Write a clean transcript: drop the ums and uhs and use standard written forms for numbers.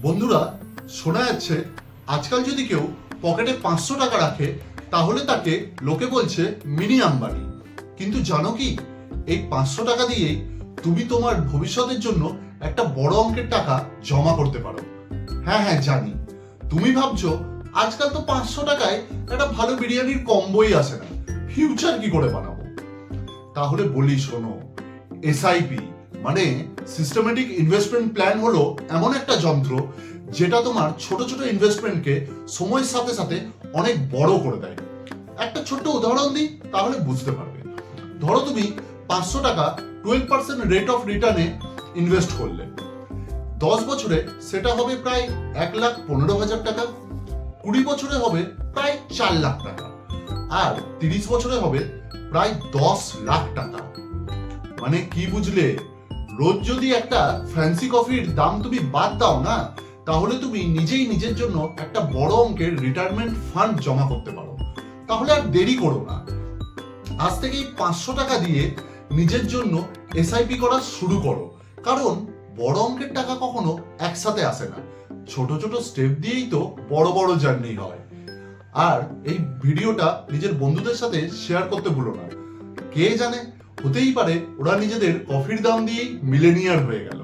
বন্ধুরা, শোনা যাচ্ছে আজকাল যদি কেউ পকেটে 500 টাকা রাখে তাহলে তাকে লোকে বলছে মিনি আম্বানি। কিন্তু জানো কি, এই 500 টাকা দিয়েই তুমি তোমার ভবিষ্যতের জন্য একটা বড় অঙ্কের টাকা জমা করতে পারো। হ্যাঁ হ্যাঁ জানি, তুমি ভাবছো আজকাল তো 500 টাকায় একটা ভালো বিরিয়ানির কম্বোই আসে না, ফিউচার কি করে বানাবো? তাহলে বলি শোনো, এসআইপি মানে সিস্টেমেটিক ইনভেস্টমেন্ট প্ল্যান হলো এমন একটা যন্ত্র যেটা তোমার ছোট ছোট ইনভেস্টমেন্টকে সময়ের সাথে সাথে অনেক বড় করে দেয়। একটা ছোট্ট উদাহরণ দিই, তাহলে বুঝতে পারবে। ধরো তুমি 500 টাকা 12% রেট অফ রিটার্নে ইনভেস্ট করলে, 10 বছরে সেটা হবে প্রায় 1,15,000 টাকা, 20 বছরে হবে প্রায় 4 লাখ টাকা, আর 30 বছরে হবে প্রায় 10 লাখ টাকা। মানে কি বুঝলে? রোজ যদি একটা ফ্যান্সি কফির দাম তুমি বাদ দাও না, তাহলে তুমি নিজেই নিজের জন্য একটা বড় অঙ্কের রিটায়ারমেন্ট ফান্ড জমা করতে পারো। তাহলে আর দেরি করো না, আজ থেকেই 500 টাকা দিয়ে নিজের জন্য এসআইপি করা শুরু করো। কারণ বড় অঙ্কের টাকা কখনো একসাথে আসে না, ছোট ছোট স্টেপ দিয়েই তো বড় বড় জার্নি হয়। আর এই ভিডিওটা নিজের বন্ধুদের সাথে শেয়ার করতে ভুলো না। কে জানে, হতেই পারে ওরা নিজেদের কফির দাম দিয়েই মিলেনিয়ার হয়ে গেল।